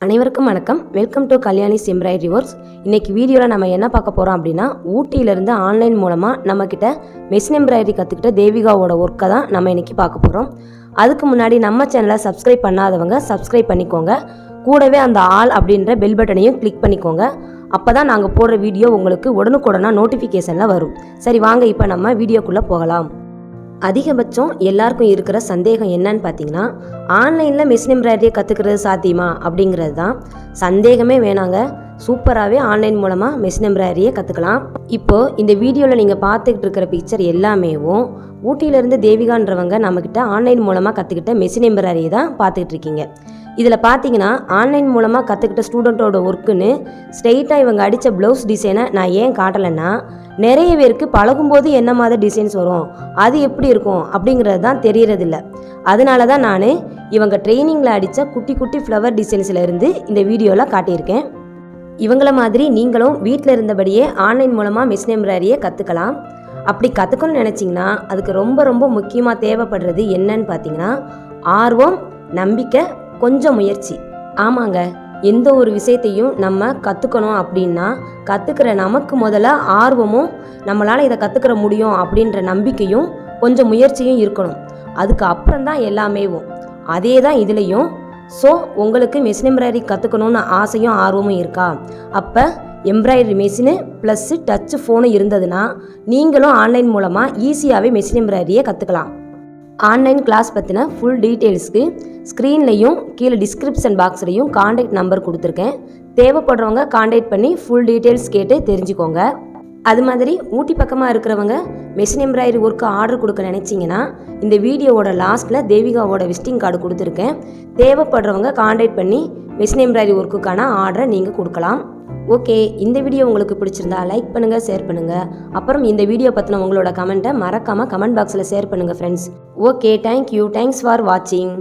அனைவருக்கும் வணக்கம். Welcome to Kalyani's embroidery works. இன்றைக்கி வீடியோவில் நம்ம என்ன பார்க்க போகிறோம் அப்படின்னா, ஊட்டியிலேருந்து ஆன்லைன் மூலமாக நம்மக்கிட்ட மெஷின் எம்ப்ராய்டரி கற்றுக்கிட்ட தேவிகாவோட ஒர்க்கை தான் நம்ம இன்றைக்கி பார்க்க போகிறோம். அதுக்கு முன்னாடி நம்ம சேனலை சப்ஸ்கிரைப் பண்ணாதவங்க சப்ஸ்கிரைப் பண்ணிக்கோங்க. கூடவே அந்த ஆல் அப்படின்ற பெல் பட்டனையும் கிளிக் பண்ணிக்கோங்க. அப்போ தான் நாங்கள் போடுற வீடியோ உங்களுக்கு உடனுக்குடனாக நோட்டிஃபிகேஷனில் வரும். சரி வாங்க, இப்போ நம்ம வீடியோக்குள்ளே போகலாம். அதிகபட்சம் எல்லாருக்கும் இருக்கிற சந்தேகம் என்னன்னு பார்த்தீங்கன்னா, ஆன்லைனில் மிஷின் எம்ப்ராய்டரியை கற்றுக்கிறது சாத்தியமா அப்படிங்கிறது தான். சந்தேகமே வேணாங்க, சூப்பராகவே ஆன்லைன் மூலமாக மிஷின் எம்ப்ராய்டரியை கற்றுக்கலாம். இப்போது இந்த வீடியோவில் நீங்கள் பார்த்துக்கிட்டு இருக்கிற பிக்சர் எல்லாமேவும் ஊட்டியிலேருந்து தேவிகான்றவங்க நம்மக்கிட்ட ஆன்லைன் மூலமாக கற்றுக்கிட்ட மிஷின் எம்ப்ராய்டரியை தான் பார்த்துக்கிட்டு இருக்கீங்க. இதில் பார்த்தீங்கன்னா, ஆன்லைன் மூலமாக கற்றுக்கிட்ட ஸ்டூடெண்ட்டோட ஒர்க்குன்னு ஸ்ட்ரெயிட்டாக இவங்க அடித்த ப்ளவுஸ் டிசைனை நான் ஏன் காட்டலைன்னா, நிறைய பேருக்கு பழகும்போது என்ன மாதிரி டிசைன்ஸ் வரும், அது எப்படி இருக்கும் அப்படிங்கிறது தான் தெரியறதில்ல. அதனால தான் நான் இவங்க ட்ரைனிங்கில் அடித்த குட்டி குட்டி ஃப்ளவர் டிசைன்ஸில் இருந்து இந்த வீடியோவில் காட்டியிருக்கேன். இவங்கள மாதிரி நீங்களும் வீட்டில் இருந்தபடியே ஆன்லைன் மூலமாக மிஷின் எம்ப்ராய்டரியை கற்றுக்கலாம். அப்படி கற்றுக்கணும்னு நினச்சிங்கன்னா அதுக்கு ரொம்ப ரொம்ப முக்கியமாக தேவைப்படுறது என்னன்னு பார்த்தீங்கன்னா, ஆர்வம், நம்பிக்கை, கொஞ்சம் முயற்சி. ஆமாங்க, எந்த ஒரு விஷயத்தையும் நம்ம கற்றுக்கணும் அப்படின்னா கற்றுக்கிற நமக்கு முதல்ல ஆர்வமும், நம்மளால் இதை கற்றுக்கிற முடியும் அப்படின்ற நம்பிக்கையும் கொஞ்சம் முயற்சியும் இருக்கணும். அதுக்கு அப்புறம் தான் எல்லாமேவும். அதே தான் இதுலேயும். ஸோ உங்களுக்கு மிஷின் எம்ப்ராய்டரி கற்றுக்கணுன்னு ஆசையும் ஆர்வமும் இருக்கா? அப்போ embroidery machine plus touch phone இருந்ததுன்னா நீங்களும் ஆன்லைன் மூலமாக ஈஸியாகவே மிஷின் எம்ப்ராய்டரியை கற்றுக்கலாம். ஆன்லைன் கிளாஸ் பற்றின ஃபுல் டீட்டெயில்ஸ்க்கு ஸ்க்ரீன்லையும் கீழே டிஸ்கிரிப்ஷன் பாக்ஸ்லையும் காண்டாக்ட் நம்பர் கொடுத்துருக்கேன். தேவைப்படுறவங்க காண்டாக்ட் பண்ணி ஃபுல் டீட்டெயில்ஸ் கேட்டு தெரிஞ்சுக்கோங்க. அது மாதிரி ஊட்டி பக்கமாக இருக்கிறவங்க மிஷின் எம்ப்ராய்டரி ஒர்க்கு ஆர்டர் கொடுக்க நினச்சிங்கன்னா இந்த வீடியோவோட லாஸ்ட்டில் தேவிகாவோட விசிட்டிங் கார்டு கொடுத்துருக்கேன். தேவைப்படுறவங்க காண்டாக்ட் பண்ணி மிஷின் எம்ப்ராய்டரி ஒர்க்குக்கான ஆர்டரை நீங்கள் கொடுக்கலாம். ஓகே, இந்த வீடியோ உங்களுக்கு பிடிச்சிருந்தா லைக் பண்ணுங்கள், ஷேர் பண்ணுங்கள். அப்புறம் இந்த வீடியோ பற்றின உங்களோட கமெண்ட்டை மறக்காமல் கமெண்ட் பாக்ஸில் ஷேர் பண்ணுங்கள் friends. Okay, thank you. Thanks for வாட்சிங்.